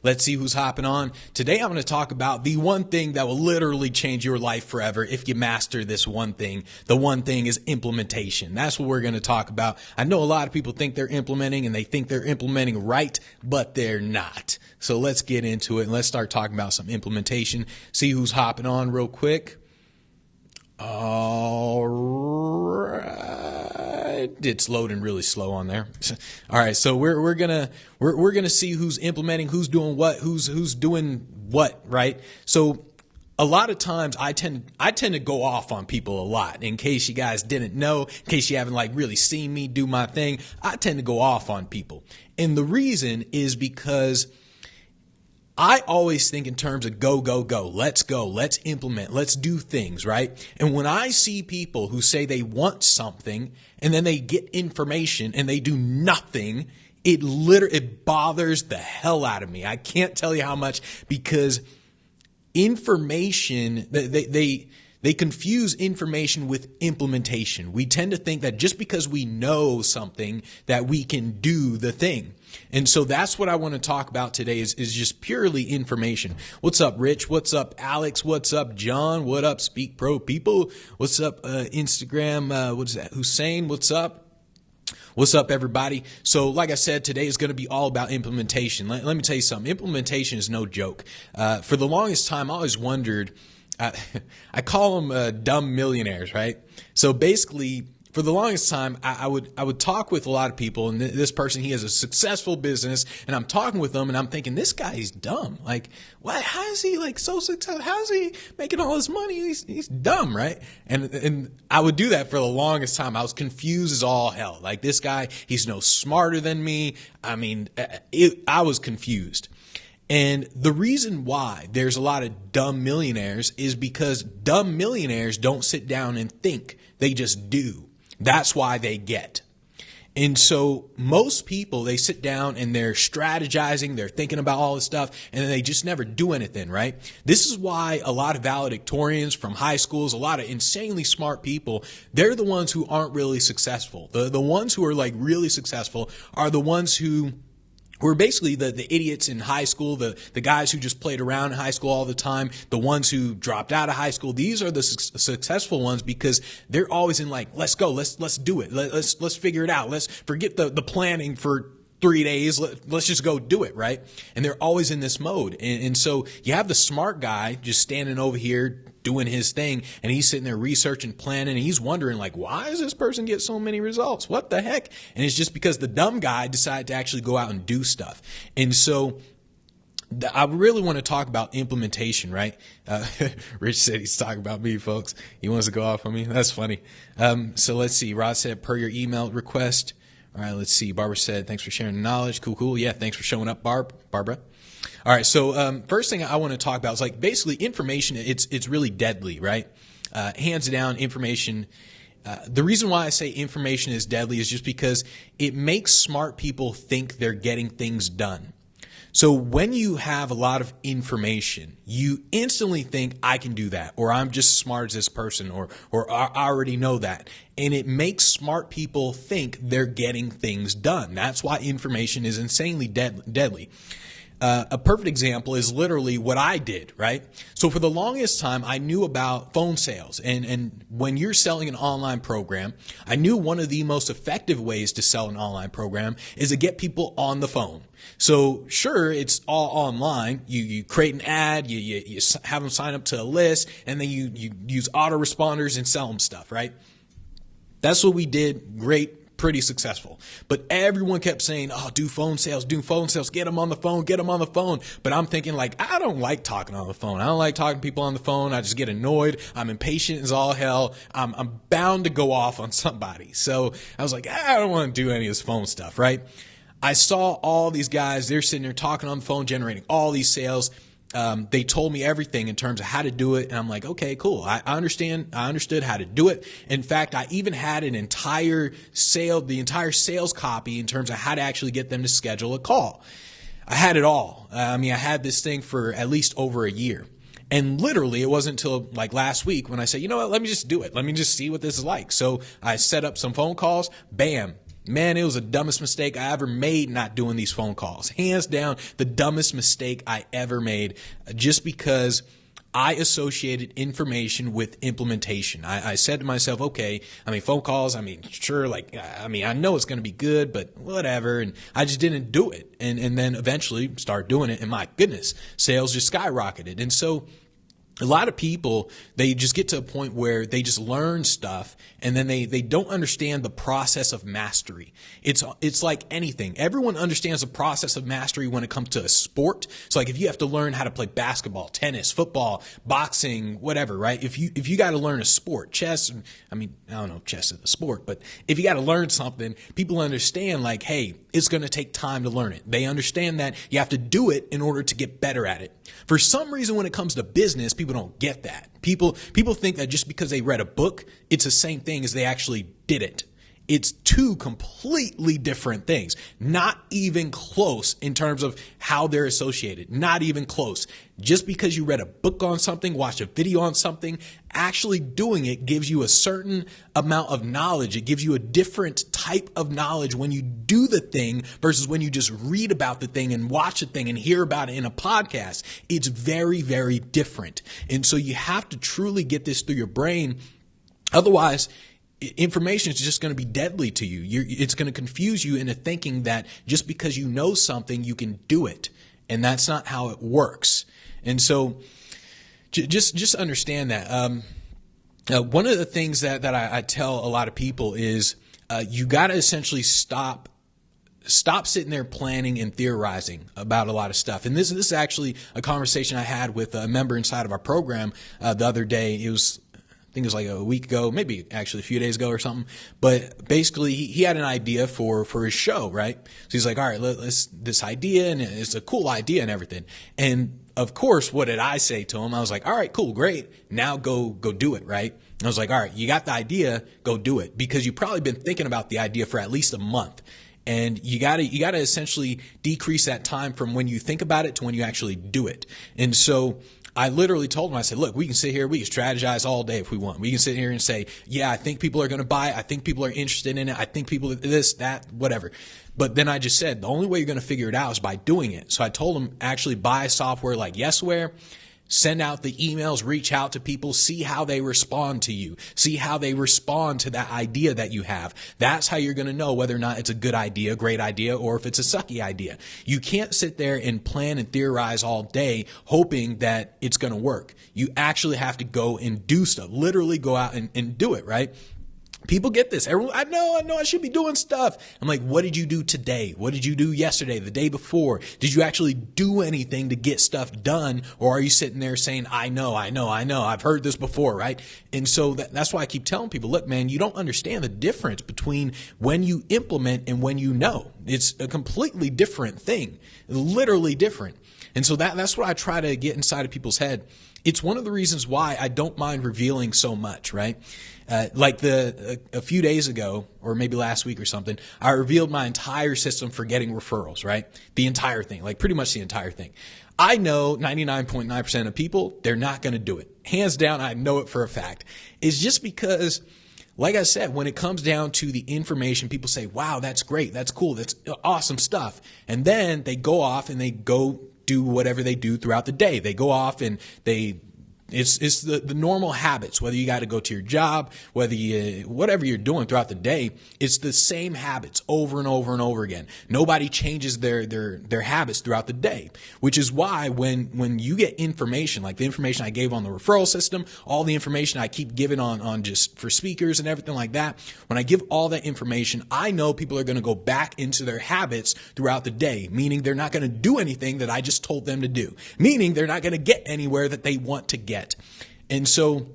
Let's see who's hopping on. Today I'm going to talk about the one thing that will literally change your life forever if you master this one thing. The one thing is implementation. That's what we're going to talk about. I know a lot of people think they're implementing and they think they're implementing right, but they're not. So let's get into it and let's start talking about some implementation. See who's hopping on real quick. All right, it's loading really slow on there. All right, so we're gonna see who's implementing, who's doing what, who's doing what, right? So a lot of times I tend to go off on people a lot. In case you guys didn't know, in case you haven't really seen me do my thing, I tend to go off on people, and the reason is because I always think in terms of go, let's implement, let's do things, right? And when I see people who say they want something and then they get information and they do nothing, it bothers the hell out of me. I can't tell you how much, because information, they confuse information with implementation. We tend to think that just because we know something that we can do the thing. And so that's what I want to talk about today is just purely information. What's up, Rich? What's up, Alex? What's up, John? What up, Speak Pro people? What's up, Instagram? What's that? Hussein, what's up? What's up, everybody? So like I said, today is going to be all about implementation. Let me tell you something. Implementation is no joke. For the longest time, I always wondered, I call them dumb millionaires, right? So basically, for the longest time, I would talk with a lot of people, and this person, he has a successful business, and I'm talking with them, and I'm thinking, this guy is dumb. Like, what? How is he so successful? How is he making all this money? He's dumb, right? And I would do that for the longest time. I was confused as all hell. Like, this guy, he's no smarter than me. I mean, I was confused. And the reason why there's a lot of dumb millionaires is because dumb millionaires don't sit down and think. They just do. That's why they get. And so most people, they sit down and they're strategizing, they're thinking about all this stuff, and then they just never do anything, right? This is why a lot of valedictorians from high schools, a lot of insanely smart people, they're the ones who aren't really successful. The ones who are really successful are the ones who were basically the idiots in high school, the guys who just played around in high school all the time, the ones who dropped out of high school. These are the successful ones because they're always in let's go, let's do it, let's figure it out, let's forget the planning for 3 days, let's just go do it, right? And they're always in this mode. And so you have the smart guy just standing over here doing his thing, and he's sitting there researching, planning, and he's wondering why does this person get so many results? What the heck? And it's just because the dumb guy decided to actually go out and do stuff. And so I really want to talk about implementation, right? Rich said he's talking about me, folks. He wants to go off on me. That's funny. So let's see. Rod said, per your email request. All right, let's see. Barbara said, thanks for sharing the knowledge. Cool. Yeah, thanks for showing up, Barbara. All right, so first thing I want to talk about is basically information. It's really deadly, right? Hands down, information. The reason why I say information is deadly is just because it makes smart people think they're getting things done. So when you have a lot of information, you instantly think, I can do that, or I'm just as smart as this person, or I already know that. And it makes smart people think they're getting things done. That's why information is insanely deadly. A perfect example is literally what I did, right? So for the longest time, I knew about phone sales. And when you're selling an online program, I knew one of the most effective ways to sell an online program is to get people on the phone. So sure, it's all online. You create an ad, you have them sign up to a list, and then you use autoresponders and sell them stuff, right? That's what we did. Great. Pretty successful. But everyone kept saying, oh, do phone sales, get them on the phone. But I'm thinking I don't like talking on the phone. I don't like talking to people on the phone. I just get annoyed. I'm impatient as all hell. I'm bound to go off on somebody. So I was like, I don't want to do any of this phone stuff, right? I saw all these guys, they're sitting there talking on the phone, generating all these sales. They told me everything in terms of how to do it. And I'm like, okay, cool. I understand. I understood how to do it. In fact, I even had the entire sales copy in terms of how to actually get them to schedule a call. I had it all. I had this thing for at least over a year. And literally, it wasn't until last week when I said, you know what, let me just do it. Let me just see what this is like. So I set up some phone calls. Bam. Man, it was the dumbest mistake I ever made not doing these phone calls. Hands down, the dumbest mistake I ever made, just because I associated information with implementation. I said to myself, okay, phone calls, sure, I know it's going to be good, but whatever. And I just didn't do it. And then eventually start doing it. And my goodness, sales just skyrocketed. And so a lot of people, they just get to a point where they just learn stuff and then they don't understand the process of mastery. It's like anything. Everyone understands the process of mastery when it comes to a sport. So like if you have to learn how to play basketball, tennis, football, boxing, whatever, right? If you got to learn a sport, chess, I don't know if chess is a sport, but if you got to learn something, people understand like, hey, it's going to take time to learn it. They understand that you have to do it in order to get better at it. For some reason, when it comes to business, people don't get that. People think that just because they read a book, it's the same thing as they actually did it. It's two completely different things. Not even close in terms of how they're associated. Not even close. Just because you read a book on something, watched a video on something, actually doing it gives you a certain amount of knowledge. It gives you a different type of knowledge when you do the thing versus when you just read about the thing and watch the thing and hear about it in a podcast. It's very, very different. And so you have to truly get this through your brain. Otherwise, information is just going to be deadly to you. It's going to confuse you into thinking that just because you know something, you can do it. And that's not how it works. And so just understand that. One of the things that I tell a lot of people is you got to essentially stop sitting there planning and theorizing about a lot of stuff. And this is actually a conversation I had with a member inside of our program the other day. I think it was like a week ago, maybe actually a few days ago or something. But basically, he had an idea for his show, right? So he's like, all right, let's this idea, and it's a cool idea and everything. And of course, what did I say to him? I was like, all right, cool, great. Now go do it, right? And I was like, all right, you got the idea, go do it. Because you've probably been thinking about the idea for at least a month. And you gotta essentially decrease that time from when you think about it to when you actually do it. And so I literally told him, I said, look, we can sit here, we can strategize all day if we want. We can sit here and say, yeah, I think people are going to buy it. I think people are interested in it. I think people this, that, whatever. But then I just said, the only way you're going to figure it out is by doing it. So I told him, actually buy software like Yesware. Send out the emails, reach out to people, see how they respond to you. See how they respond to that idea that you have. That's how you're going to know whether or not it's a good idea, great idea, or if it's a sucky idea. You can't sit there and plan and theorize all day hoping that it's going to work. You actually have to go and do stuff, literally go out and do it, right? People get this. Everyone, I know I should be doing stuff. I'm like, what did you do today? What did you do yesterday, the day before? Did you actually do anything to get stuff done? Or are you sitting there saying, I know, I've heard this before, right? And so that's why I keep telling people, look, man, you don't understand the difference between when you implement and when you know. It's a completely different thing, literally different. And so that's what I try to get inside of people's head. It's one of the reasons why I don't mind revealing so much, right? A few days ago, or maybe last week or something, I revealed my entire system for getting referrals, right? The entire thing, like pretty much the entire thing. I know 99.9% of people, they're not going to do it. Hands down, I know it for a fact. It's just because, like I said, when it comes down to the information, people say, wow, that's great. That's cool. That's awesome stuff. And then they go off and they go do whatever they do throughout the day. They go off and it's the normal habits, whether you got to go to your job, whatever you're doing throughout the day, it's the same habits over and over and over again. Nobody changes their habits throughout the day, which is why when you get information, like the information I gave on the referral system, all the information I keep giving on just for speakers and everything like that, when I give all that information, I know people are going to go back into their habits throughout the day, meaning they're not going to do anything that I just told them to do, meaning they're not going to get anywhere that they want to get. And so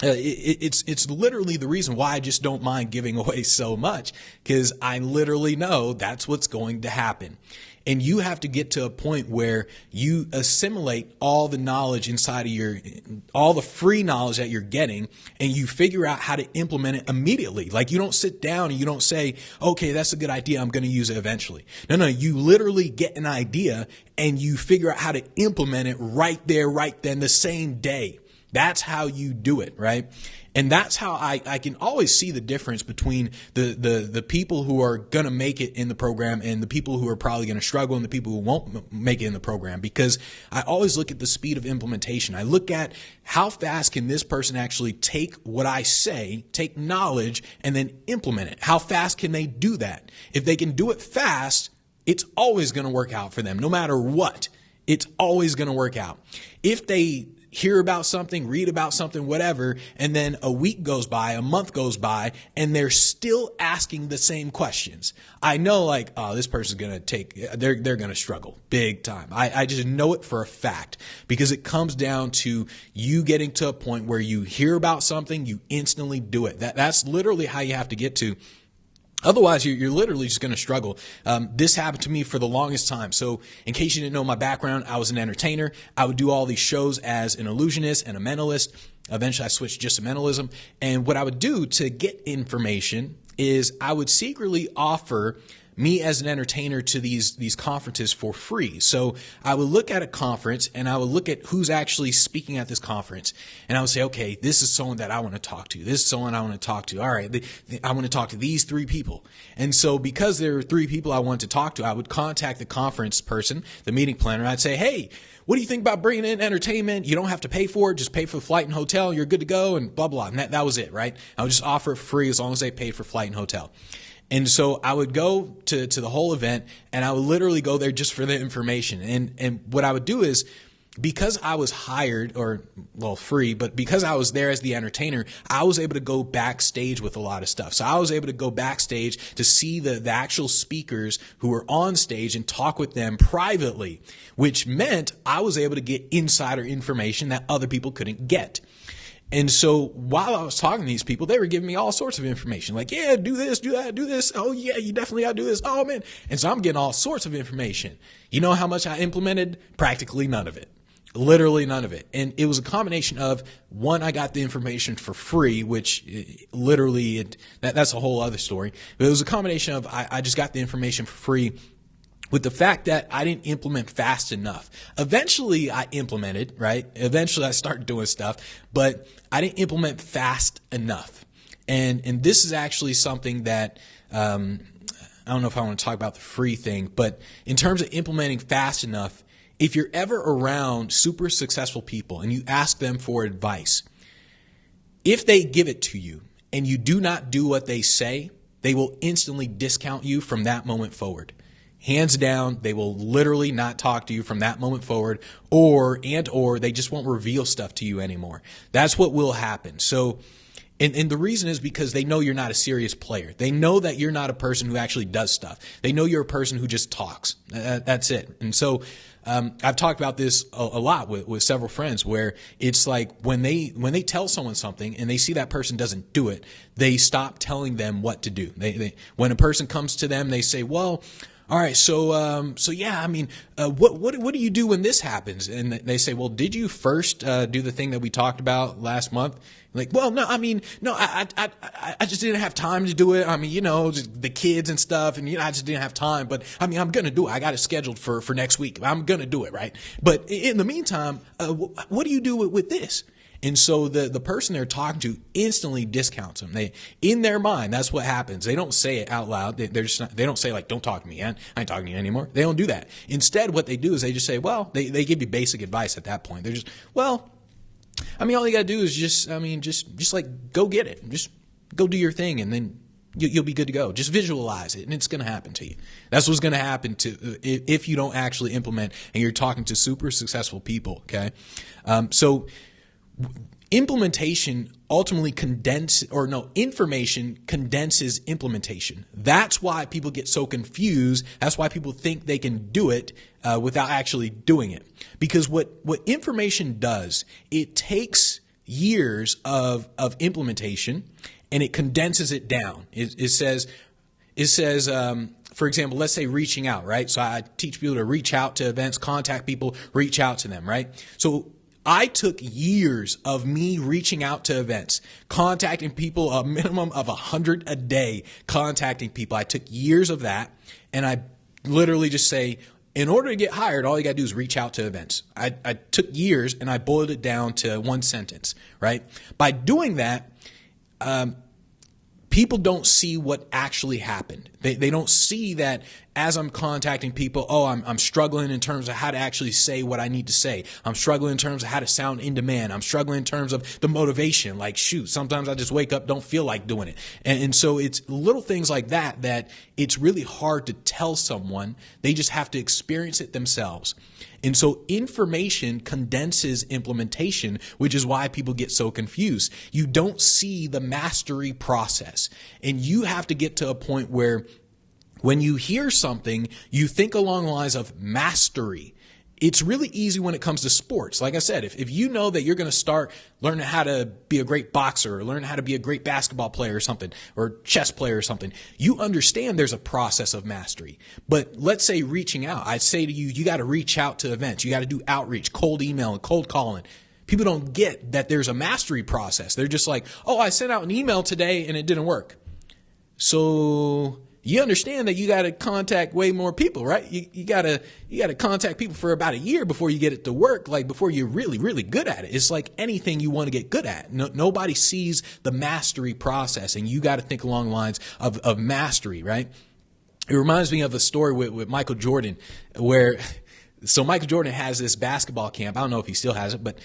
it's literally the reason why I just don't mind giving away so much, because I literally know that's what's going to happen. And you have to get to a point where you assimilate all the knowledge inside of all the free knowledge that you're getting, and you figure out how to implement it immediately. Like you don't sit down and you don't say, okay, that's a good idea, I'm going to use it eventually. No, you literally get an idea and you figure out how to implement it right there, right then, the same day. That's how you do it, right? And that's how I can always see the difference between the people who are going to make it in the program and the people who are probably going to struggle and the people who won't make it in the program, because I always look at the speed of implementation. I look at how fast can this person actually take what I say, take knowledge, and then implement it. How fast can they do that? If they can do it fast, it's always going to work out for them, no matter what. It's always going to work out. If they hear about something, read about something, whatever, and then a week goes by, a month goes by, and they're still asking the same questions, I know, like, oh, this person's going to they're going to struggle big time. I just know it for a fact, because it comes down to you getting to a point where you hear about something, you instantly do it. That's literally how you have to get to. Otherwise, you're literally just going to struggle. This happened to me for the longest time. So in case you didn't know my background, I was an entertainer. I would do all these shows as an illusionist and a mentalist. Eventually, I switched just to mentalism. And what I would do to get information is I would secretly offer me as an entertainer to these conferences for free. So I would look at a conference and I would look at who's actually speaking at this conference. And I would say, okay, this is someone that I want to talk to. This is someone I want to talk to. All right, I want to talk to these three people. And so because there are three people I wanted to talk to, I would contact the conference person, the meeting planner. I'd say, hey, what do you think about bringing in entertainment? You don't have to pay for it. Just pay for the flight and hotel. You're good to go, and blah, blah. And that was it, right? I would just offer it for free as long as they paid for flight and hotel. And so I would go to the whole event, and I would literally go there just for the information. And what I would do is, because I was hired, free, but because I was there as the entertainer, I was able to go backstage with a lot of stuff. So I was able to go backstage to see the actual speakers who were on stage and talk with them privately, which meant I was able to get insider information that other people couldn't get. And so while I was talking to these people, they were giving me all sorts of information. Like, yeah, do this, do that, do this. Oh, yeah, you definitely got to do this. Oh, man. And so I'm getting all sorts of information. You know how much I implemented? Practically none of it. Literally none of it. And it was a combination of, one, I got the information for free, which that's a whole other story. But it was a combination of I just got the information for free, with the fact that I didn't implement fast enough. Eventually I implemented, right? Eventually I started doing stuff, but I didn't implement fast enough. And this is actually something that, I don't know if I want to talk about the free thing, but in terms of implementing fast enough, if you're ever around super successful people and you ask them for advice, if they give it to you and you do not do what they say, they will instantly discount you from that moment forward. Hands down, they will literally not talk to you from that moment forward, or they just won't reveal stuff to you anymore. That's what will happen. So, and the reason is because they know you're not a serious player. They know that you're not a person who actually does stuff. They know you're a person who just talks. That's it. And so, I've talked about this a lot with several friends, where it's like when they tell someone something and they see that person doesn't do it, they stop telling them what to do. When a person comes to them, they say, well, all right, so yeah, I mean, what do you do when this happens? And they say, well, did you first do the thing that we talked about last month? Like, well, no, I mean, no, I just didn't have time to do it. I mean, just the kids and stuff, and I just didn't have time. But I mean, I'm gonna do it. I got it scheduled for next week. I'm gonna do it, right? But in the meantime, what do you do with this? And so the person they're talking to instantly discounts them. In their mind, that's what happens. They don't say it out loud. They don't say, like, don't talk to me. I ain't talking to you anymore. They don't do that. Instead, what they do is they just say, well, they give you basic advice at that point. They're just, well, I mean, all you got to do is just like go get it. Just go do your thing, and then you'll be good to go. Just visualize it, and it's going to happen to you. That's what's going to happen if you don't actually implement and you're talking to super successful people, okay? So implementation ultimately information condenses implementation. That's why people get so confused. That's why people think they can do it without actually doing it. Because what information does, it takes years of implementation and it condenses it down. It says, for example, let's say reaching out, right? So I teach people to reach out to events, contact people, reach out to them, right? So I took years of me reaching out to events, contacting people, a minimum of 100 a day, contacting people. I took years of that, and I literally just say, In order to get hired, all you got to do is reach out to events. I took years and I boiled it down to one sentence, right? By doing that, people don't see what actually happened. They don't see that as I'm contacting people, I'm struggling in terms of how to actually say what I need to say. I'm struggling in terms of how to sound in demand. I'm struggling in terms of the motivation. Like, shoot, sometimes I just wake up, don't feel like doing it. And so it's little things like that it's really hard to tell someone. They just have to experience it themselves. And so information condenses implementation, which is why people get so confused. You don't see the mastery process. And you have to get to a point where when you hear something, you think along the lines of mastery. It's really easy when it comes to sports. Like I said, if you know that you're going to start learning how to be a great boxer or learn how to be a great basketball player or something, or chess player or something, you understand there's a process of mastery. But let's say reaching out. I'd say to you, you got to reach out to events. You got to do outreach, cold email, and cold calling. People don't get that there's a mastery process. They're just like, I sent out an email today and it didn't work. So you understand that you got to contact way more people, right? You got to contact people for about a year before you get it to work, like before you're really, really good at it. It's like anything you want to get good at. Nobody sees the mastery process, and you got to think along the lines of mastery, right? It reminds me of a story with Michael Jordan so Michael Jordan has this basketball camp. I don't know if he still has it, but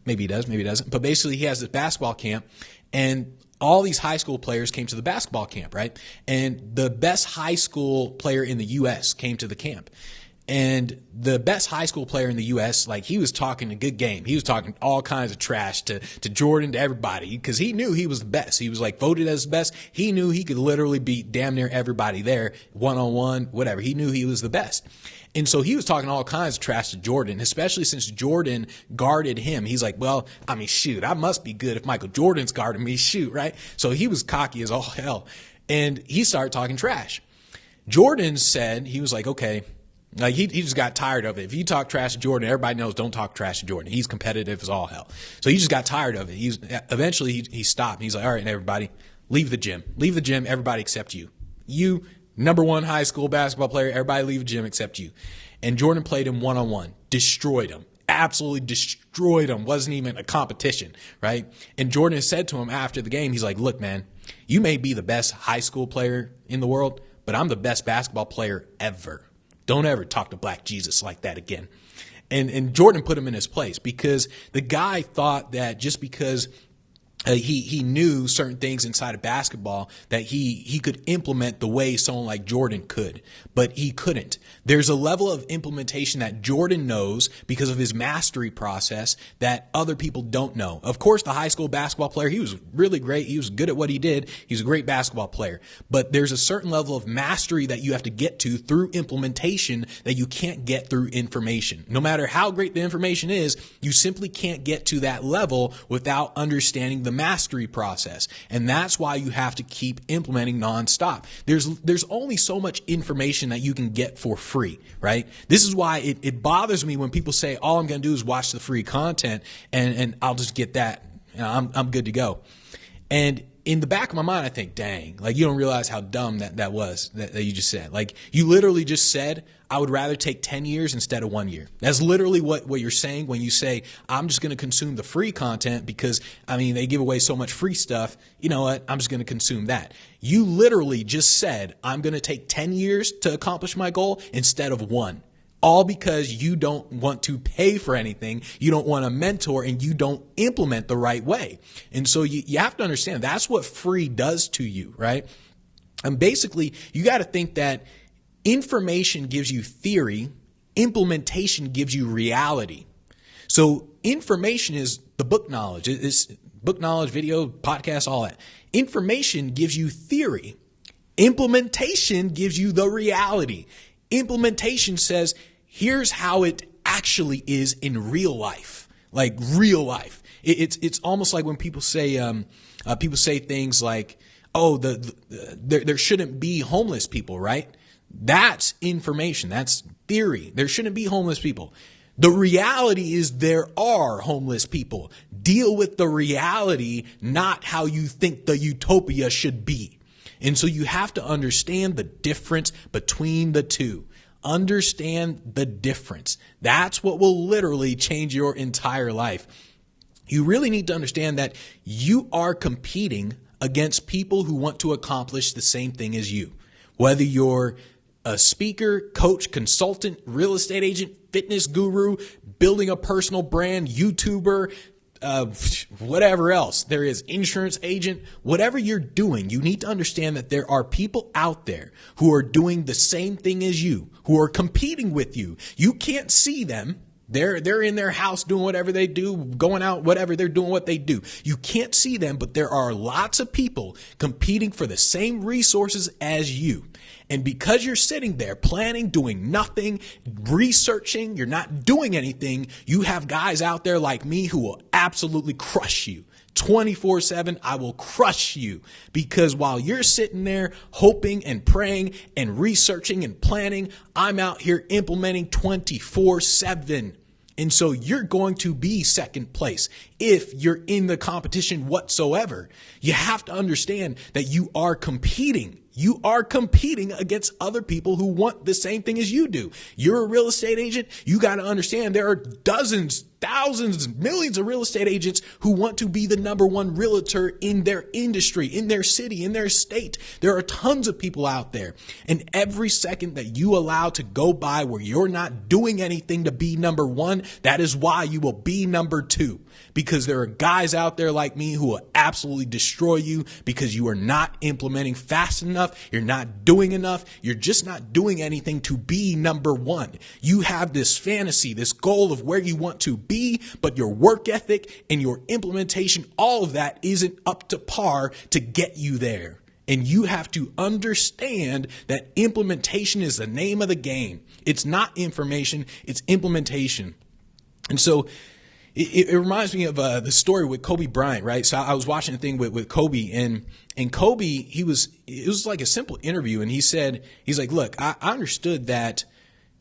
maybe he does, maybe he doesn't. But basically he has this basketball camp, and all these high school players came to the basketball camp, right? And the best high school player in the U.S. came to the camp. And the best high school player in the U.S., like, he was talking a good game. He was talking all kinds of trash to Jordan, to everybody, because he knew he was the best. He was like voted as the best. He knew he could literally beat damn near everybody there, one-on-one, whatever. He knew he was the best. And so he was talking all kinds of trash to Jordan, especially since Jordan guarded him. He's like, well, I mean, shoot, I must be good if Michael Jordan's guarding me, shoot, right? So he was cocky as all hell. And he started talking trash. Jordan said, he was like, okay, like he just got tired of it. If you talk trash to Jordan, everybody knows don't talk trash to Jordan. He's competitive as all hell. So he just got tired of it. Eventually he stopped. He's like, all right, everybody, leave the gym. Leave the gym, everybody except you. You, number one high school basketball player, everybody leave the gym except you. And Jordan played him one-on-one, destroyed him, absolutely destroyed him. Wasn't even a competition, right? And Jordan said to him after the game, he's like, look, man, you may be the best high school player in the world, but I'm the best basketball player ever. Don't ever talk to Black Jesus like that again. And Jordan put him in his place, because the guy thought that just because he knew certain things inside of basketball that he could implement the way someone like Jordan could, but he couldn't. There's a level of implementation that Jordan knows because of his mastery process that other people don't know. Of course, the high school basketball player, he was really great. He was good at what he did. He was a great basketball player, but there's a certain level of mastery that you have to get to through implementation that you can't get through information. No matter how great the information is, you simply can't get to that level without understanding the mastery process. And that's why you have to keep implementing nonstop. There's only so much information that you can get for free, right? This is why it bothers me when people say, all I'm going to do is watch the free content and I'll just get that. You know, I'm good to go. And in the back of my mind, I think, dang, like, you don't realize how dumb that was that you just said. Like, you literally just said, I would rather take 10 years instead of 1 year. That's literally what you're saying when you say, I'm just going to consume the free content because, I mean, they give away so much free stuff. You know what? I'm just going to consume that. You literally just said, I'm going to take 10 years to accomplish my goal instead of 1. All because you don't want to pay for anything, you don't want a mentor, and you don't implement the right way. And so you have to understand that's what free does to you, right? And basically, you got to think that information gives you theory, implementation gives you reality. So information is the book knowledge. It's book knowledge, video, podcast, all that. Information gives you theory. Implementation gives you the reality. Implementation says, here's how it actually is in real life, like real life. It's almost like when people say things like, oh, there shouldn't be homeless people, right? That's information. That's theory. There shouldn't be homeless people. The reality is there are homeless people. Deal with the reality, not how you think the utopia should be. And so you have to understand the difference between the two. Understand the difference. That's what will literally change your entire life. You really need to understand that you are competing against people who want to accomplish the same thing as you. Whether you're a speaker, coach, consultant, real estate agent, fitness guru, building a personal brand, YouTuber, whatever else there is, insurance agent, whatever you're doing, you need to understand that there are people out there who are doing the same thing as you, who are competing with you. You can't see them. They're in their house doing whatever they do, going out, whatever, they're doing what they do. You can't see them, but there are lots of people competing for the same resources as you. And because you're sitting there planning, doing nothing, researching, you're not doing anything, you have guys out there like me who will absolutely crush you. 24/7, I will crush you, because while you're sitting there hoping and praying and researching and planning, I'm out here implementing 24/7. And so you're going to be second place if you're in the competition whatsoever. You have to understand that you are competing. You are competing against other people who want the same thing as you do. You're a real estate agent. You got to understand there are dozens, thousands, millions of real estate agents who want to be the number one realtor in their industry, in their city, in their state. There are tons of people out there. And every second that you allow to go by where you're not doing anything to be number one, that is why you will be number two. Because there are guys out there like me who will absolutely destroy you because you are not implementing fast enough. You're not doing enough. You're just not doing anything to be number one. You have this fantasy, this goal of where you want to be, but your work ethic and your implementation, all of that isn't up to par to get you there. And you have to understand that implementation is the name of the game. It's not information, it's implementation. And so it reminds me of the story with Kobe Bryant, right? So I was watching a thing with Kobe, and Kobe, it was like a simple interview, and he's like, look, I understood that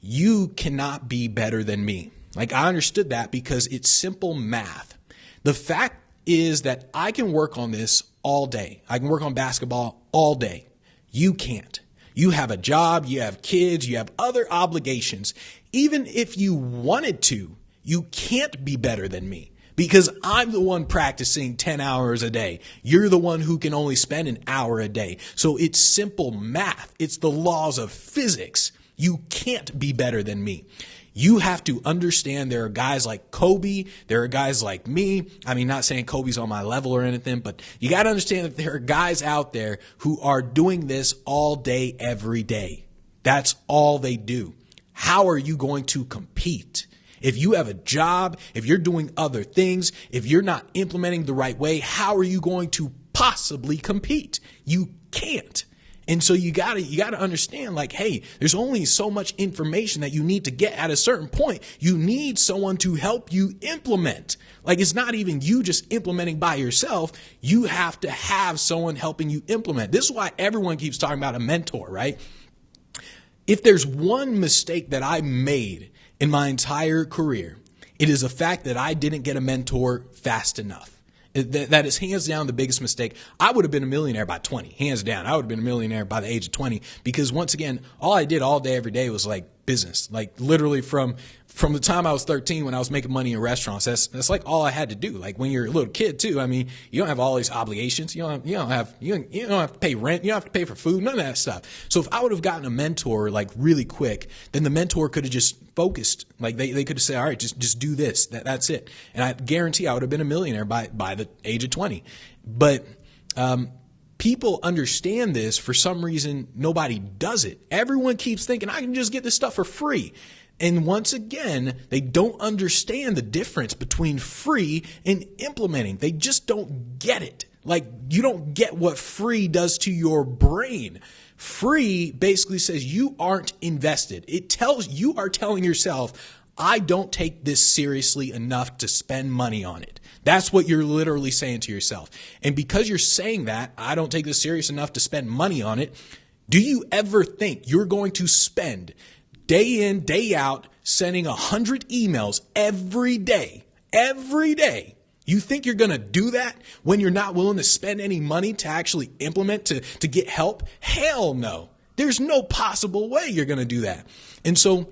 you cannot be better than me. Like, I understood that because it's simple math. The fact is that I can work on this all day. I can work on basketball all day. You can't. You have a job, you have kids, you have other obligations. Even if you wanted to, you can't be better than me because I'm the one practicing 10 hours a day. You're the one who can only spend an hour a day. So it's simple math. It's the laws of physics. You can't be better than me. You have to understand there are guys like Kobe. There are guys like me. I mean, not saying Kobe's on my level or anything, but you got to understand that there are guys out there who are doing this all day, every day. That's all they do. How are you going to compete? If you have a job, if you're doing other things, if you're not implementing the right way, how are you going to possibly compete? You can't. And so you gotta understand, like, hey, there's only so much information that you need to get at a certain point. You need someone to help you implement. Like, it's not even you just implementing by yourself. You have to have someone helping you implement. This is why everyone keeps talking about a mentor, right? If there's one mistake that I made in my entire career, it is the fact that I didn't get a mentor fast enough. That is hands down the biggest mistake. I would have been a millionaire by 20, hands down. I would have been a millionaire by the age of 20 because once again, all I did all day, every day was like business, like literally from the time I was 13 when I was making money in restaurants. That's like all I had to do. Like when you're a little kid too. I mean, you don't have all these obligations. You don't have to pay rent. You don't have to pay for food, none of that stuff. So if I would have gotten a mentor like really quick, then the mentor could have just focused. Like they could have said, all right, just do this. That's it. And I guarantee I would have been a millionaire by the age of 20. But people understand this. For some reason, nobody does it. Everyone keeps thinking I can just get this stuff for free. And once again, they don't understand the difference between free and implementing. They just don't get it. Like, you don't get what free does to your brain. Free basically says you aren't invested. You are telling yourself, I don't take this seriously enough to spend money on it. That's what you're literally saying to yourself. And because you're saying that, I don't take this serious enough to spend money on it, do you ever think you're going to spend day in, day out, sending 100 emails every day? You think you're going to do that when you're not willing to spend any money to actually implement, to get help? Hell no. There's no possible way you're going to do that. And so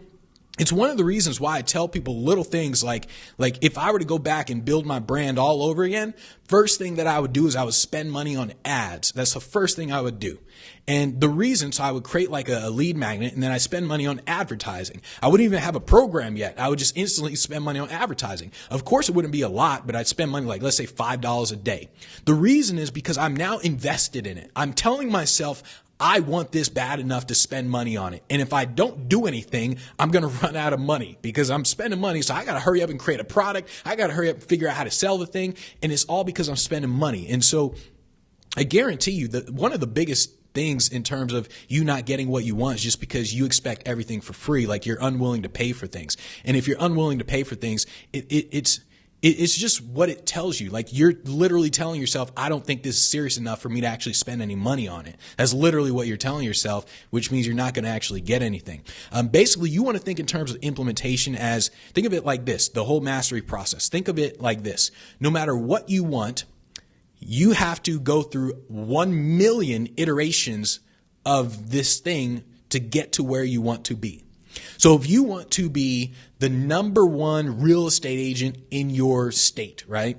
it's one of the reasons why I tell people little things like if I were to go back and build my brand all over again, first thing that I would do is I would spend money on ads. That's the first thing I would do. And the reason, so I would create like a lead magnet, and then I spend money on advertising. I wouldn't even have a program yet. I would just instantly spend money on advertising. Of course, it wouldn't be a lot, but I'd spend money like, let's say $5 a day. The reason is because I'm now invested in it. I'm telling myself, I want this bad enough to spend money on it. And if I don't do anything, I'm going to run out of money because I'm spending money. So I got to hurry up and create a product. I got to hurry up and figure out how to sell the thing. And it's all because I'm spending money. And so I guarantee you that one of the biggest things in terms of you not getting what you want is just because you expect everything for free. Like you're unwilling to pay for things. And if you're unwilling to pay for things, it's just what it tells you. Like you're literally telling yourself, I don't think this is serious enough for me to actually spend any money on it. That's literally what you're telling yourself, which means you're not going to actually get anything. Basically, you want to think in terms of implementation as, think of it like this, the whole mastery process. Think of it like this. No matter what you want, you have to go through 1 million iterations of this thing to get to where you want to be. So if you want to be the #1 real estate agent in your state, right?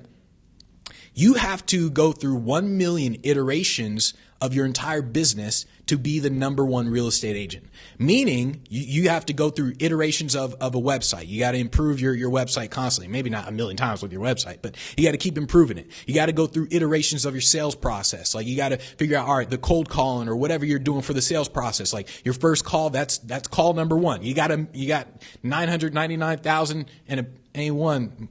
You have to go through 1 million iterations of your entire business to be the #1 real estate agent. Meaning you have to go through iterations of a website. You got to improve your website constantly. Maybe not 1 million times with your website, but you got to keep improving it. You got to go through iterations of your sales process. Like you got to figure out, all right, the cold calling or whatever you're doing for the sales process. Like your first call, that's call #1. You got 999,000 and ain't one.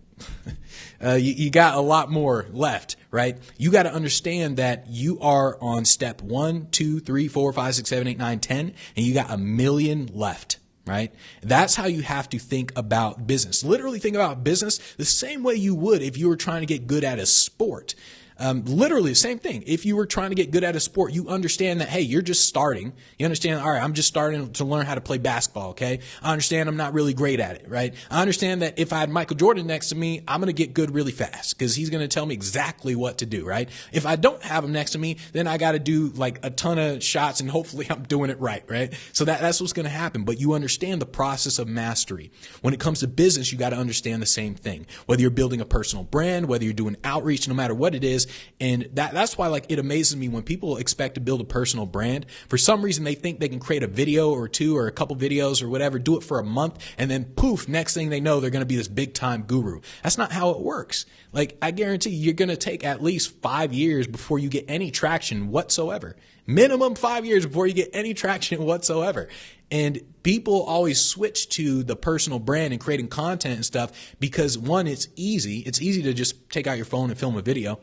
You got a lot more left, right? You got to understand that you are on step 1, 2, 3, 4, 5, 6, 7, 8, 9, 10, and you got 1 million left, right? That's how you have to think about business. Literally think about business the same way you would if you were trying to get good at a sport. Literally the same thing. If you were trying to get good at a sport, you understand that, hey, you're just starting. You understand, all right, I'm just starting to learn how to play basketball, okay? I understand I'm not really great at it, right? I understand that if I had Michael Jordan next to me, I'm going to get good really fast because he's going to tell me exactly what to do, right? If I don't have him next to me, then I got to do like a ton of shots and hopefully I'm doing it right, right? So that's what's going to happen. But you understand the process of mastery. When it comes to business, you got to understand the same thing. Whether you're building a personal brand, whether you're doing outreach, no matter what it is. And that's why like it amazes me when people expect to build a personal brand. For some reason, they think they can create a video or two or a couple videos or whatever, do it for a month, and then poof, next thing they know, they're going to be this big time guru. That's not how it works. Like I guarantee you're going to take at least 5 years before you get any traction whatsoever. Minimum 5 years before you get any traction whatsoever. And people always switch to the personal brand and creating content and stuff because one, it's easy. It's easy to just take out your phone and film a video.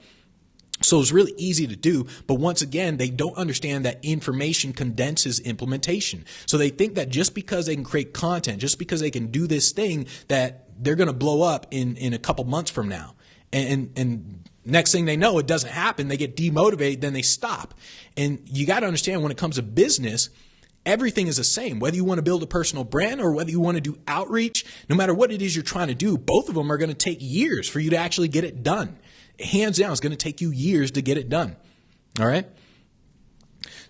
So it's really easy to do. But once again, they don't understand that information condenses implementation. So they think that just because they can create content, just because they can do this thing, that they're going to blow up in a couple months from now. And next thing they know, it doesn't happen. They get demotivated, then they stop. And you got to understand when it comes to business, everything is the same. Whether you want to build a personal brand or whether you want to do outreach, no matter what it is you're trying to do, both of them are going to take years for you to actually get it done. Hands down, it's going to take you years to get it done. All right.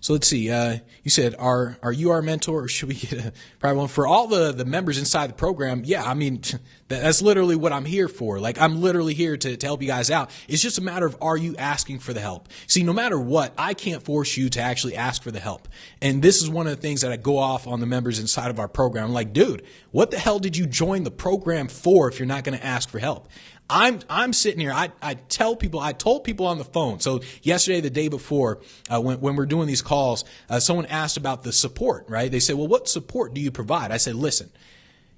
So let's see. You said, are you our mentor, or should we get a private one for all the members inside the program? Yeah, I mean, that's literally what I'm here for. Like, I'm literally here to help you guys out. It's just a matter of, are you asking for the help? See, no matter what, I can't force you to actually ask for the help. And this is one of the things that I go off on the members inside of our program. I'm like, dude, what the hell did you join the program for if you're not going to ask for help? I'm sitting here. I told people on the phone. So yesterday, the day before, when we're doing these calls, someone asked about the support, right? They said, well, what support do you provide? I said, listen,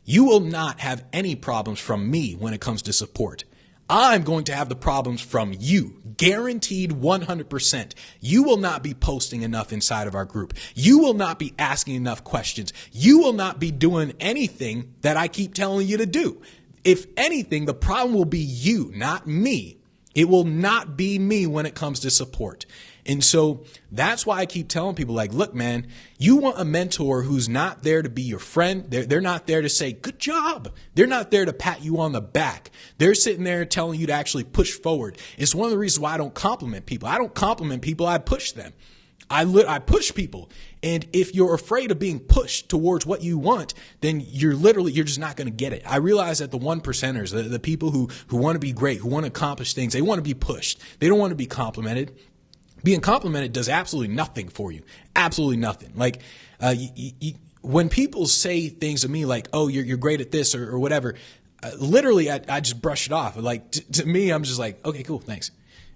you will not have any problems from me when it comes to support. I'm going to have the problems from you, guaranteed 100%. You will not be posting enough inside of our group. You will not be asking enough questions. You will not be doing anything that I keep telling you to do. If anything, the problem will be you, not me. It will not be me when it comes to support. And so that's why I keep telling people, like, look, man, you want a mentor who's not there to be your friend. They're not there to say, good job. They're not there to pat you on the back. They're sitting there telling you to actually push forward. It's one of the reasons why I don't compliment people. I don't compliment people. I push them. I push people. And if you're afraid of being pushed towards what you want, then you're just not going to get it. I realize that the one percenters, the people who want to be great, who want to accomplish things, they want to be pushed. They don't want to be complimented. Being complimented does absolutely nothing for you. Absolutely nothing. Like, when people say things to me like, oh, you're great at this or whatever, literally I just brush it off. Like, to me, I'm just like, okay, cool, thanks.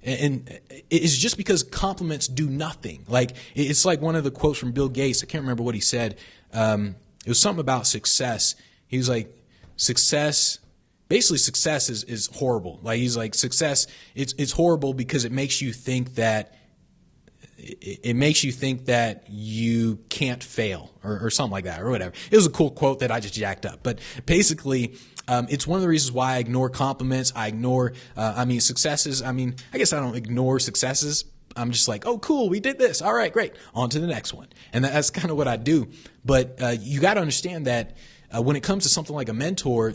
And it's just because compliments do nothing. Like, it's like one of the quotes from Bill Gates. I can't remember what he said. It was something about success. He was like, success is horrible. Like, he's like, success, it's horrible because it makes you think that you can't fail or something like that or whatever. It was a cool quote that I just jacked up. But basically, it's one of the reasons why I ignore compliments. I ignore, successes. I guess I don't ignore successes. I'm just like, oh, cool, we did this. All right, great. On to the next one. And that's kind of what I do. But you got to understand that when it comes to something like a mentor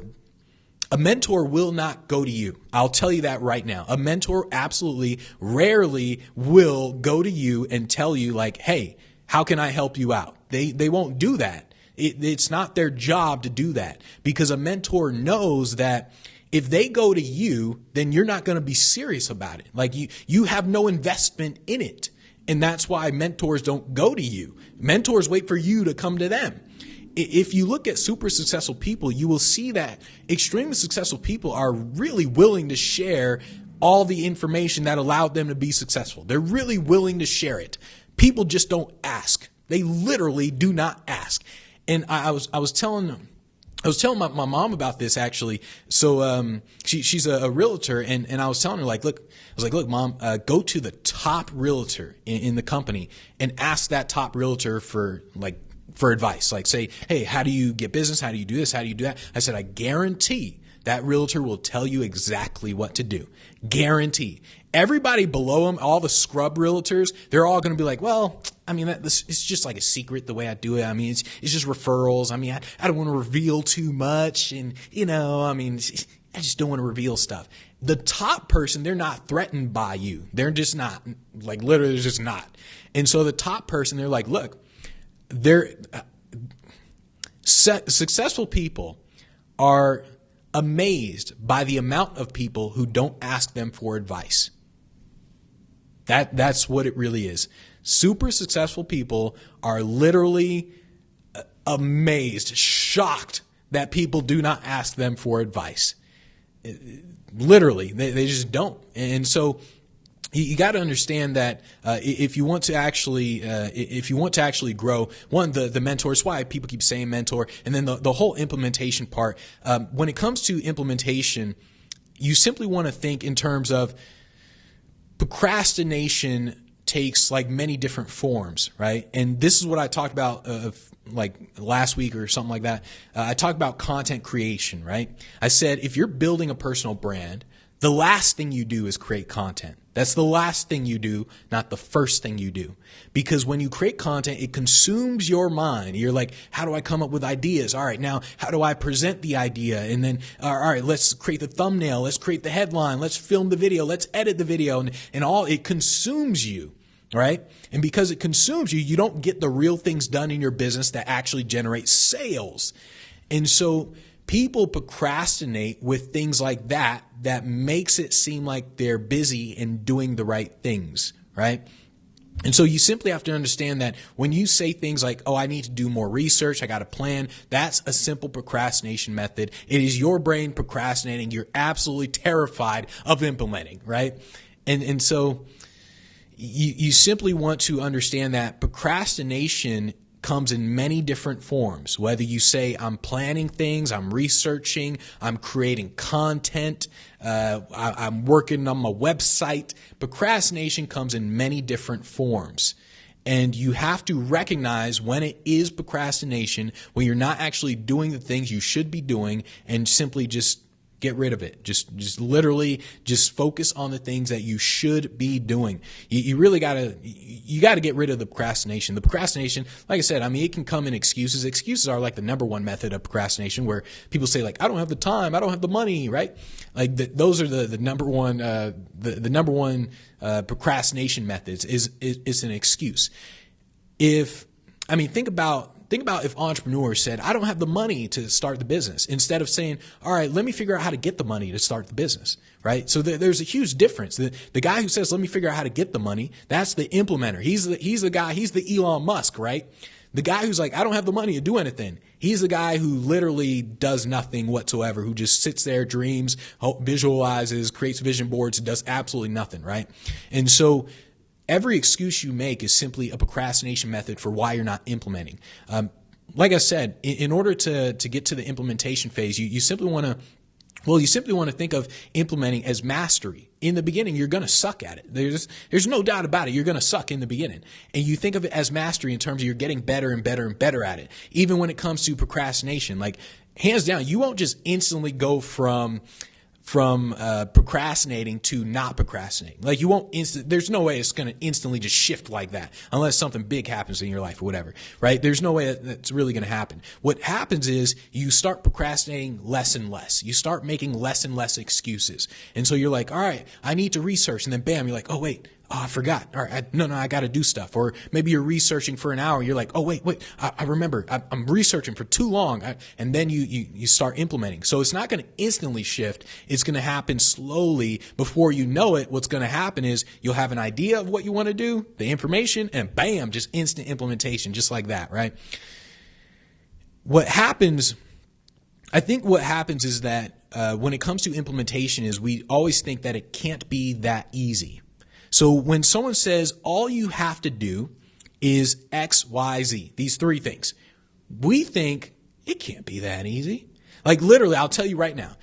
will not go to you. I'll tell you that right now. A mentor absolutely rarely will go to you and tell you like, hey, how can I help you out? They won't do that. It's not their job to do that, because a mentor knows that if they go to you, then you're not going to be serious about it. Like, you have no investment in it. And that's why mentors don't go to you. Mentors wait for you to come to them. If you look at super successful people, you will see that extremely successful people are really willing to share all the information that allowed them to be successful. They're really willing to share it. People just don't ask. They literally do not ask. And I was telling my mom about this, actually. So she's a realtor, and I was telling her look, Mom, go to the top realtor in the company and ask that top realtor for advice. Like, say, hey, how do you get business? How do you do this? How do you do that? I said, I guarantee that realtor will tell you exactly what to do. Guarantee. Everybody below them, all the scrub realtors, they're all going to be like, well, it's just like a secret the way I do it. It's just referrals. I don't want to reveal too much. And, I just don't want to reveal stuff. The top person, they're not threatened by you. They're just not. Like, literally, they're just not. And so the top person, they're like, look, successful people are amazed by the amount of people who don't ask them for advice. That's what it really is. Super successful people are literally amazed, shocked that people do not ask them for advice. Literally, they just don't. And so you got to understand that if you want to actually grow, one, the mentors, why people keep saying mentor, and then the whole implementation part. When it comes to implementation, you simply want to think in terms of procrastination takes like many different forms, right? And this is what I talked about like last week or something like that. I talked about content creation, right? I said if you're building a personal brand, the last thing you do is create content. That's the last thing you do, not the first thing you do. Because when you create content, it consumes your mind. You're like, how do I come up with ideas? All right, now how do I present the idea? And then, all right, let's create the thumbnail. Let's create the headline. Let's film the video. Let's edit the video. And all, it consumes you, right? And because it consumes you, you don't get the real things done in your business that actually generate sales. And so people procrastinate with things like that makes it seem like they're busy and doing the right things, right? And so you simply have to understand that when you say things like, oh, I need to do more research, I got a plan, that's a simple procrastination method. It is your brain procrastinating. You're absolutely terrified of implementing, right? And so you simply want to understand that procrastination comes in many different forms. Whether you say I'm planning things, I'm researching, I'm creating content, I'm working on my website. Procrastination comes in many different forms. And you have to recognize when it is procrastination, when you're not actually doing the things you should be doing and simply just Get rid of it. Just literally just focus on the things that you should be doing. You really gotta get rid of the procrastination. The procrastination, like I said, I mean, it can come in excuses. Excuses are like the number one method of procrastination, where people say like, I don't have the time, I don't have the money, right? Like those are the number one, the number one procrastination methods is an excuse. Think about if entrepreneurs said, I don't have the money to start the business, instead of saying, all right, let me figure out how to get the money to start the business, right? So there's a huge difference. The guy who says, let me figure out how to get the money, that's the implementer. He's the guy, he's the Elon Musk, right? The guy who's like, I don't have the money to do anything. He's the guy who literally does nothing whatsoever, who just sits there, dreams, visualizes, creates vision boards, and does absolutely nothing, right? And so every excuse you make is simply a procrastination method for why you're not implementing. Like I said, in order to get to the implementation phase, you simply want to think of implementing as mastery. In the beginning, you're going to suck at it. There's no doubt about it. You're going to suck in the beginning. And you think of it as mastery in terms of you're getting better and better and better at it. Even when it comes to procrastination, like hands down, you won't just instantly go from procrastinating to not procrastinating. Like you won't there's no way it's going to instantly just shift like that unless something big happens in your life or whatever, right? There's no way that's really going to happen. What happens is you start procrastinating less and less. You start making less and less excuses. And so you're like, all right, I need to research. And then bam, you're like, oh wait, oh, I forgot. All right, I got to do stuff. Or maybe you're researching for an hour. You're like, oh, wait, I remember. I'm researching for too long. And then you start implementing. So it's not going to instantly shift. It's going to happen slowly. Before you know it, what's going to happen is you'll have an idea of what you want to do, the information, and bam, just instant implementation, just like that, right? I think what happens is that when it comes to implementation is we always think that it can't be that easy. So when someone says all you have to do is X, Y, Z, these three things, we think it can't be that easy. Like literally, I'll tell you right now,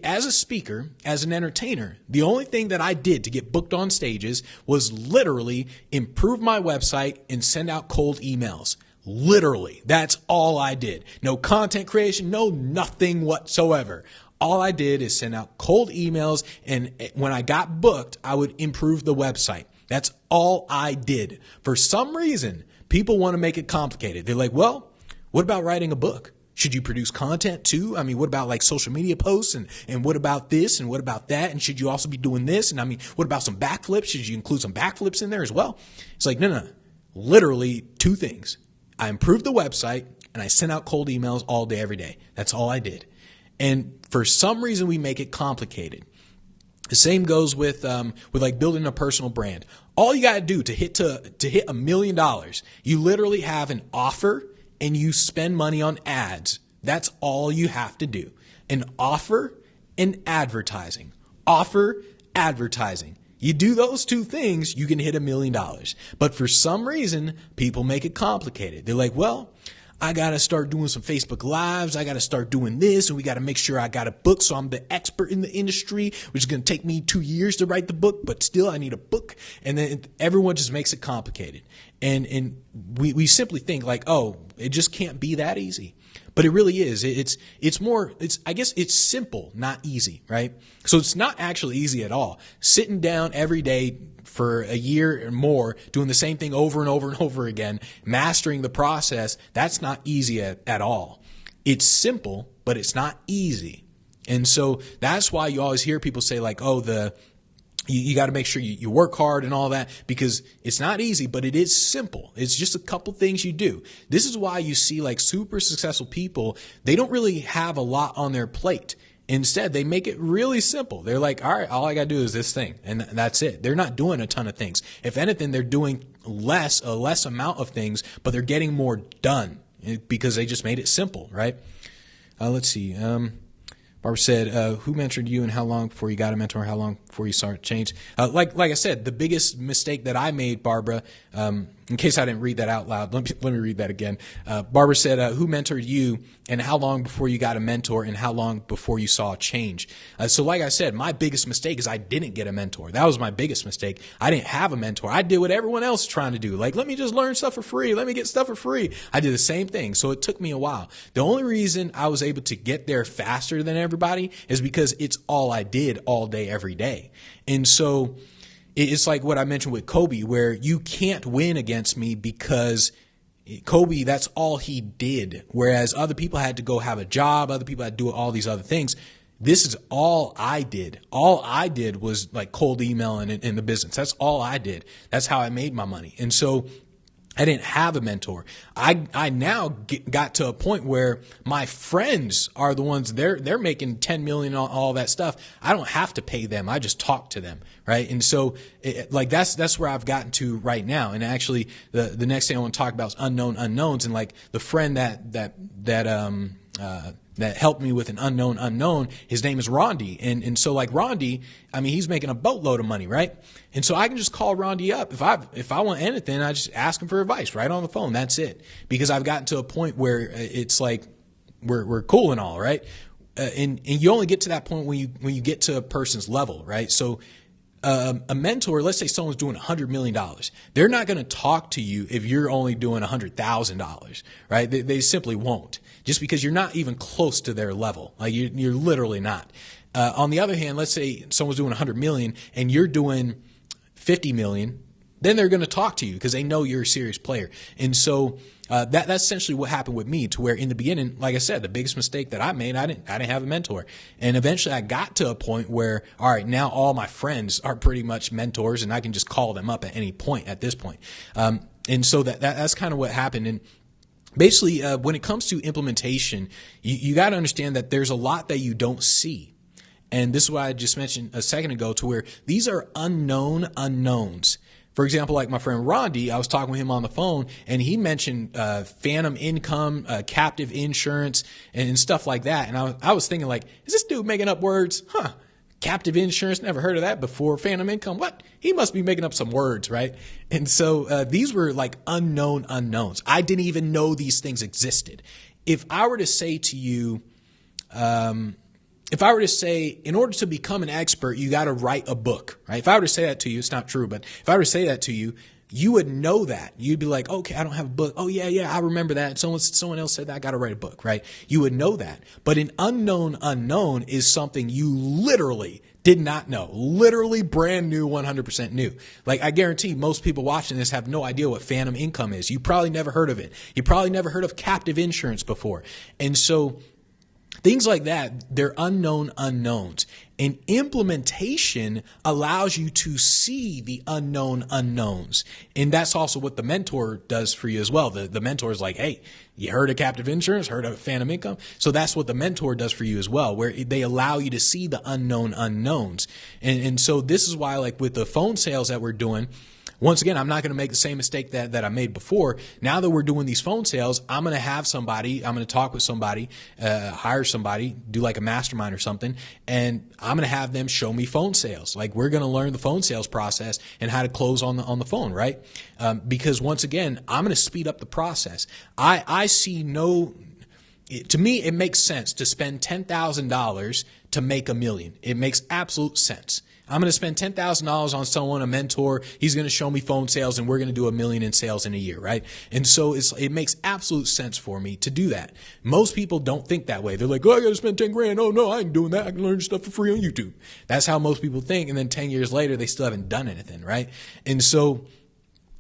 as a speaker, as an entertainer, the only thing that I did to get booked on stages was literally improve my website and send out cold emails. Literally, that's all I did. No content creation, no nothing whatsoever. All I did is send out cold emails, and when I got booked, I would improve the website. That's all I did. For some reason, people want to make it complicated. They're like, well, what about writing a book? Should you produce content too? I mean, what about like social media posts and what about this and what about that? And should you also be doing this? And I mean, what about some backflips? Should you include some backflips in there as well? It's like, no. Literally two things. I improved the website and I sent out cold emails all day, every day. That's all I did. And for some reason, we make it complicated. The same goes with like building a personal brand. All you got to do to hit $1 million, you literally have an offer and you spend money on ads. That's all you have to do. An offer and advertising. Offer, advertising. You do those two things, you can hit $1 million. But for some reason, people make it complicated. They're like, well, I got to start doing some Facebook Lives. I got to start doing this, and we got to make sure I got a book so I'm the expert in the industry, which is going to take me 2 years to write the book, but still I need a book. And then everyone just makes it complicated. And we simply think like, oh, it just can't be that easy. But it really is. I guess it's simple, not easy, right? So it's not actually easy at all. Sitting down every day for a year or more, doing the same thing over and over and over again, mastering the process, that's not easy at all. It's simple, but it's not easy. And so that's why you always hear people say like, oh, you got to make sure you work hard and all that, because it's not easy, but it is simple. It's just a couple things you do. This is why you see like super successful people, they don't really have a lot on their plate. Instead, they make it really simple. They're like, all right, all I got to do is this thing, and that's it. They're not doing a ton of things. If anything, they're doing a less amount of things, but they're getting more done because they just made it simple, right? Let's see. Barbara said, who mentored you and how long before you got a mentor? How long before you started to change? Like I said, the biggest mistake that I made, Barbara, in case I didn't read that out loud, let me read that again. Barbara said, who mentored you and how long before you got a mentor and how long before you saw a change? So like I said, my biggest mistake is I didn't get a mentor. That was my biggest mistake. I didn't have a mentor. I did what everyone else is trying to do. Like, let me just learn stuff for free. Let me get stuff for free. I did the same thing. So it took me a while. The only reason I was able to get there faster than everyone everybody is because it's all I did all day, every day. And so it's like what I mentioned with Kobe, where you can't win against me because Kobe, that's all he did. Whereas other people had to go have a job. Other people had to do all these other things. This is all I did. All I did was like cold emailing in the business. That's all I did. That's how I made my money. And so I didn't have a mentor. I now got to a point where my friends are the ones, they're making 10 million, all that stuff. I don't have to pay them. I just talk to them. Right. And so like that's where I've gotten to right now. And actually the next thing I want to talk about is unknown unknowns. And like the friend that helped me with an unknown, his name is Rondi. And so like Rondi, I mean, he's making a boatload of money, right? And so I can just call Rondi up. If I want anything, I just ask him for advice right on the phone. That's it. Because I've gotten to a point where it's like, we're cool and all, right? And you only get to that point when you get to a person's level, right? So, a mentor, let's say someone's doing $100 million. They're not going to talk to you if you're only doing $100,000, right? They simply won't, just because you're not even close to their level. Like you're literally not. On the other hand, let's say someone's doing 100 million and you're doing 50 million, then they're going to talk to you because they know you're a serious player. And so that's essentially what happened with me, to where in the beginning, like I said, the biggest mistake that I made, I didn't have a mentor. And eventually I got to a point where, all right, now all my friends are pretty much mentors and I can just call them up at any point at this point. And so that's kind of what happened. And basically, when it comes to implementation, you got to understand that there's a lot that you don't see. And this is what I just mentioned a second ago, to where these are unknown unknowns. For example, like my friend Rondi, I was talking with him on the phone and he mentioned phantom income, captive insurance and stuff like that. And I was thinking like, is this dude making up words? Captive insurance, never heard of that before. Phantom income, what? He must be making up some words, right? And so these were like unknown unknowns. I didn't even know these things existed. If I were to say to you, in order to become an expert, you got to write a book, right? If I were to say that to you, it's not true, but if I were to say that to you, you would know that. You'd be like, okay, I don't have a book. Oh yeah, I remember that. Someone else said that. I got to write a book, right? You would know that. But an unknown unknown is something you literally did not know. Literally brand new, 100% new. Like I guarantee most people watching this have no idea what phantom income is. You probably never heard of it. You probably never heard of captive insurance before. And so things like that, they're unknown unknowns. And implementation allows you to see the unknown unknowns. And that's also what the mentor does for you as well. The mentor is like, hey, you heard of captive insurance, heard of phantom income? So that's what the mentor does for you as well, where they allow you to see the unknown unknowns. And so this is why, like with the phone sales that we're doing, once again, I'm not going to make the same mistake that I made before. Now that we're doing these phone sales, I'm going to have somebody, I'm going to talk with somebody, hire somebody, do like a mastermind or something, and I'm going to have them show me phone sales. Like we're going to learn the phone sales process and how to close on the phone, right? Because once again, I'm going to speed up the process. I see to me, it makes sense to spend $10,000 to make $1 million. It makes absolute sense. I'm going to spend $10,000 on someone, a mentor. He's going to show me phone sales and we're going to do $1 million in sales in a year, right? And so it makes absolute sense for me to do that. Most people don't think that way. They're like, oh, I got to spend 10 grand. Oh no, I ain't doing that. I can learn stuff for free on YouTube. That's how most people think. And then 10 years later, they still haven't done anything, right? And so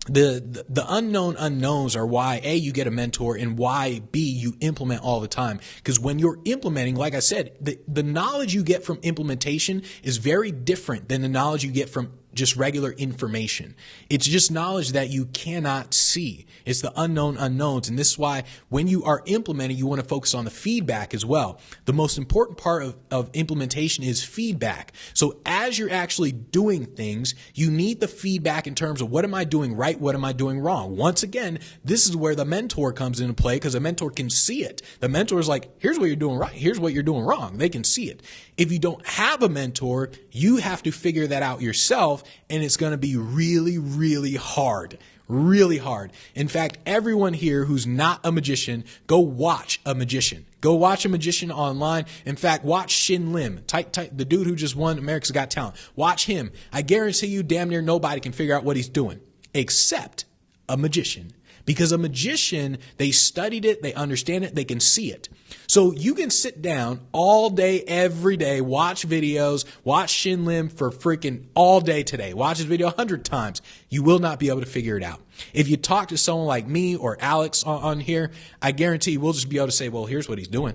the unknown unknowns are why A, you get a mentor, and why B, you implement all the time. Because when you're implementing, like I said, the knowledge you get from implementation is very different than the knowledge you get from just regular information. It's just knowledge that you cannot see. It's the unknown unknowns. And this is why when you are implementing, you want to focus on the feedback as well. The most important part of implementation is feedback. So as you're actually doing things, you need the feedback in terms of what am I doing right? What am I doing wrong? Once again, this is where the mentor comes into play, because a mentor can see it. The mentor is like, here's what you're doing right. Here's what you're doing wrong. They can see it. If you don't have a mentor, you have to figure that out yourself. And it's going to be really, really hard. Really hard. In fact, everyone here who's not a magician, go watch a magician. Go watch a magician online. In fact, watch Shin Lim, the dude who just won America's Got Talent. Watch him. I guarantee you damn near nobody can figure out what he's doing except a magician. Because a magician, they studied it, they understand it, they can see it. So you can sit down all day, every day, watch videos, watch Shin Lim for freaking all day today. Watch his video 100 times. You will not be able to figure it out. If you talk to someone like me or Alex on here, I guarantee we'll just be able to say, well, here's what he's doing.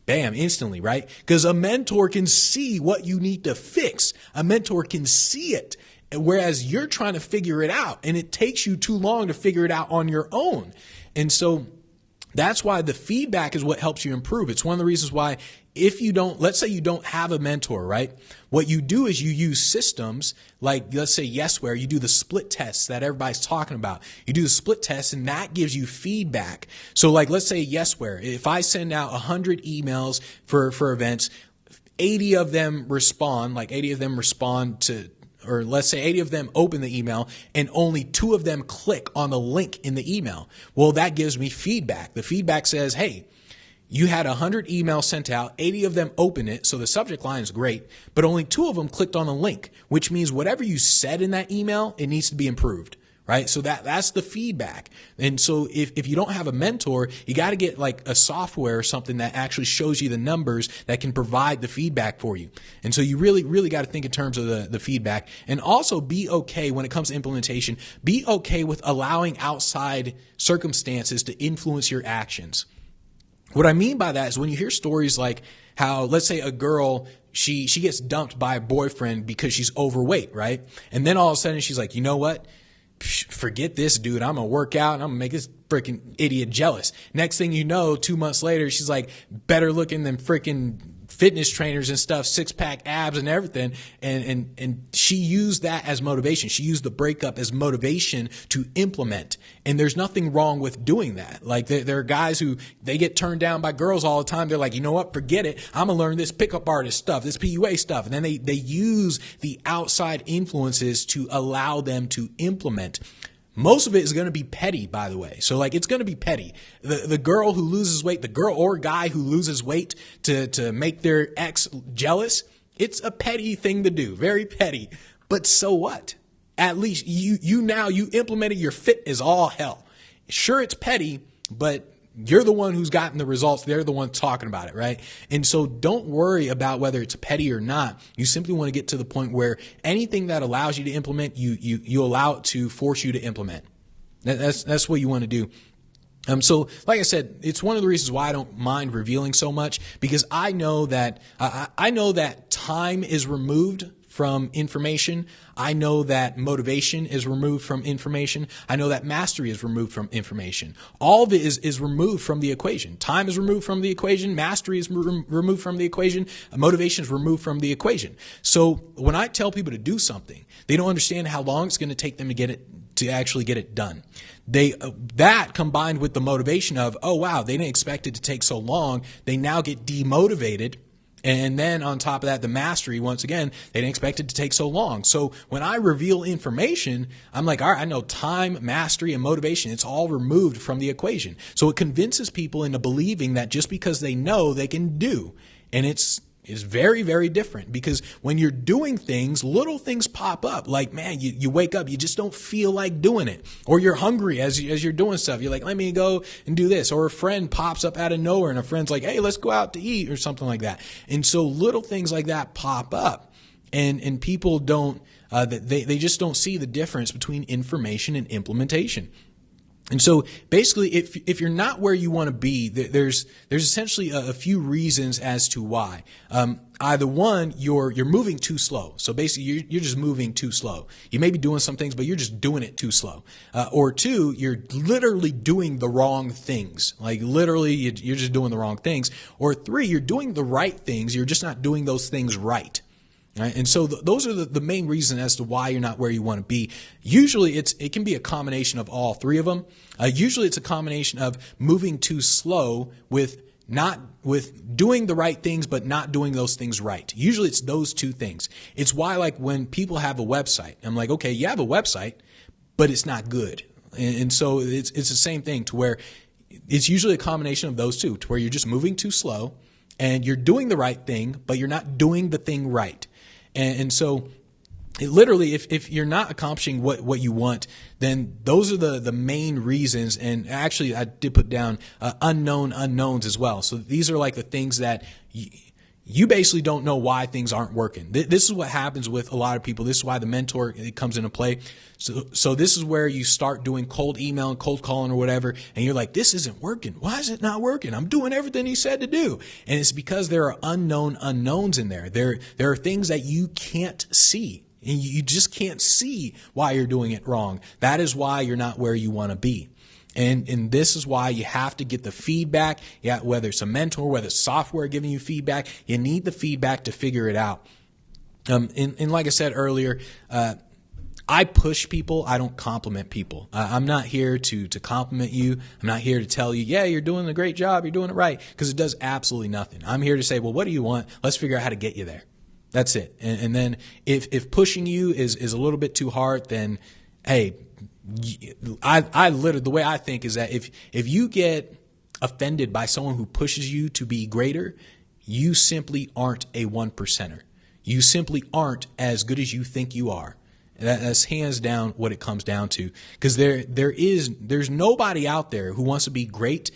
Bam, instantly, right? Because a mentor can see what you need to fix. A mentor can see it. Whereas you're trying to figure it out, and it takes you too long to figure it out on your own. And so that's why the feedback is what helps you improve. It's one of the reasons why if you don't, let's say you don't have a mentor, right? What you do is you use systems like, let's say Yesware, you do the split tests that everybody's talking about. You do the split test and that gives you feedback. So like, let's say Yesware, if I send out 100 emails for events, 80 of them respond, or let's say 80 of them open the email and only 2 of them click on the link in the email. Well, that gives me feedback. The feedback says, hey, you had 100 emails sent out, 80 of them open it, so the subject line is great, but only 2 of them clicked on the link, which means whatever you said in that email, it needs to be improved. Right? So that's the feedback. And so if you don't have a mentor, you got to get like a software or something that actually shows you the numbers that can provide the feedback for you. And so you really, really got to think in terms of the feedback, and also be okay when it comes to implementation. Be okay with allowing outside circumstances to influence your actions. What I mean by that is when you hear stories like how, let's say a girl, she gets dumped by a boyfriend because she's overweight, right? And then all of a sudden she's like, you know what? Forget this dude. I'm going to work out and I'm going to make this freaking idiot jealous. Next thing you know, 2 months later, she's like better looking than freaking fitness trainers and stuff, 6-pack abs and everything. And she used that as motivation. She used the breakup as motivation to implement. And there's nothing wrong with doing that. Like there are guys who they get turned down by girls all the time. They're like, you know what? Forget it. I'm going to learn this pickup artist stuff, this PUA stuff. And then they use the outside influences to allow them to implement. Most of it is going to be petty, by the way. So like, it's going to be petty. The girl who loses weight, the girl or guy who loses weight to make their ex jealous, it's a petty thing to do. Very petty. But so what? At least you implemented your fit is all hell. Sure, it's petty, but you're the one who's gotten the results. They're the one talking about it, right? And so don't worry about whether it's petty or not. You simply want to get to the point where anything that allows you to implement, you allow it to force you to implement. That's what you want to do. So like I said, it's one of the reasons why I don't mind revealing so much, because I know that time is removed from information. I know that motivation is removed from information. I know that mastery is removed from information. All of it is removed from the equation. Time is removed from the equation. Mastery is removed from the equation. Motivation is removed from the equation. So when I tell people to do something, they don't understand how long it's going to take them to actually get it done. That combined with the motivation of, oh wow, they didn't expect it to take so long. They now get demotivated. And then on top of that, the mastery, once again, they didn't expect it to take so long. So when I reveal information, I'm like, all right, I know time, mastery, and motivation, it's all removed from the equation. So it convinces people into believing that just because they know, they can do. And it's very, very different, because when you're doing things, little things pop up. Like, man, you wake up, you just don't feel like doing it. Or you're hungry as you're doing stuff. You're like, let me go and do this. Or a friend pops up out of nowhere and a friend's like, hey, let's go out to eat or something like that. And so little things like that pop up. And people don't, they just don't see the difference between information and implementation. And so basically, if you're not where you want to be, there's essentially a few reasons as to why. Either one, you're moving too slow. So basically, you're just moving too slow. You may be doing some things, but you're just doing it too slow. Or two, you're literally doing the wrong things. Like literally, you're just doing the wrong things. Or three, you're doing the right things. You're just not doing those things right. Right? And so those are the main reasons as to why you're not where you want to be. Usually it can be a combination of all three of them. Usually it's a combination of moving too slow with doing the right things, but not doing those things right. Usually it's those two things. It's why, like, when people have a website, I'm like, okay, you have a website, but it's not good. And so it's the same thing, to where it's usually a combination of those two, to where you're just moving too slow and you're doing the right thing, but you're not doing the thing right. And so literally, if you're not accomplishing what you want, then those are the main reasons. And actually, I did put down unknown unknowns as well. So these are like the things that you basically don't know why things aren't working. This is what happens with a lot of people. This is why the mentor, it comes into play. So this is where you start doing cold email and cold calling or whatever, and you're like, this isn't working. Why is it not working? I'm doing everything he said to do. And it's because there are unknown unknowns in there. There are things that you can't see. And you just can't see why you're doing it wrong. That is why you're not where you want to be. And this is why you have to get the feedback. Yeah, whether it's a mentor, whether it's software giving you feedback, you need the feedback to figure it out. And like I said earlier, I push people. I don't compliment people. I'm not here to compliment you. I'm not here to tell you, yeah, you're doing a great job. You're doing it right. Because it does absolutely nothing. I'm here to say, well, what do you want? Let's figure out how to get you there. That's it. And then if pushing you is a little bit too hard, then, hey, I literally, the way I think is that if you get offended by someone who pushes you to be greater, you simply aren't a 1%er. You simply aren't as good as you think you are. That's hands down what it comes down to. Because there's nobody out there who wants to be great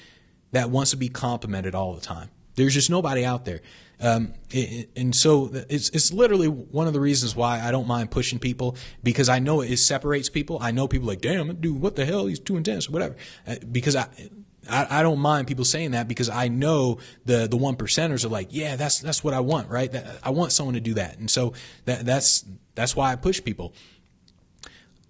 that wants to be complimented all the time. There's just nobody out there. And so it's literally one of the reasons why I don't mind pushing people, because I know it separates people. I know people like, damn, dude, what the hell? He's too intense or whatever. Because I don't mind people saying that, because I know the 1%ers are like, yeah, that's what I want, right? I want someone to do that. And so that's why I push people.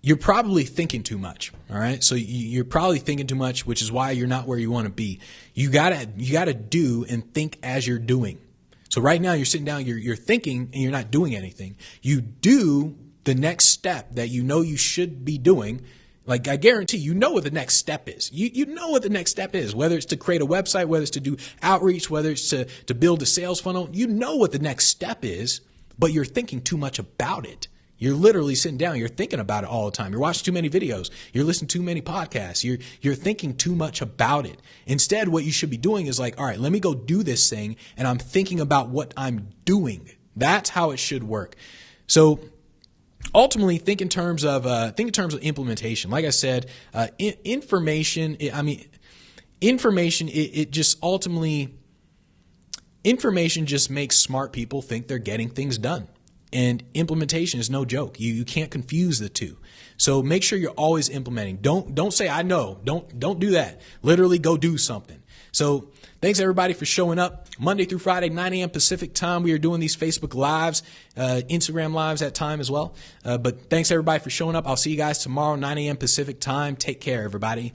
You're probably thinking too much. All right. So you're probably thinking too much, which is why you're not where you want to be. You gotta do and think as you're doing. So right now you're sitting down, you're thinking and you're not doing anything. You do the next step that you know you should be doing. Like, I guarantee you know what the next step is. You know what the next step is, whether it's to create a website, whether it's to do outreach, whether it's to build a sales funnel. You know what the next step is, but you're thinking too much about it. You're literally sitting down. You're thinking about it all the time. You're watching too many videos. You're listening to too many podcasts. You're thinking too much about it. Instead, what you should be doing is like, all right, let me go do this thing, and I'm thinking about what I'm doing. That's how it should work. So ultimately, think in terms of implementation. Like I said, information. Information. It just ultimately, information just makes smart people think they're getting things done. And implementation is no joke. You can't confuse the two. So make sure you're always implementing. Don't say I know. Don't do that. Literally go do something. So thanks everybody for showing up. Monday through Friday, 9 a.m. Pacific time. We are doing these Facebook Lives, Instagram Lives at time as well. But thanks everybody for showing up. I'll see you guys tomorrow, 9 a.m. Pacific time. Take care, everybody.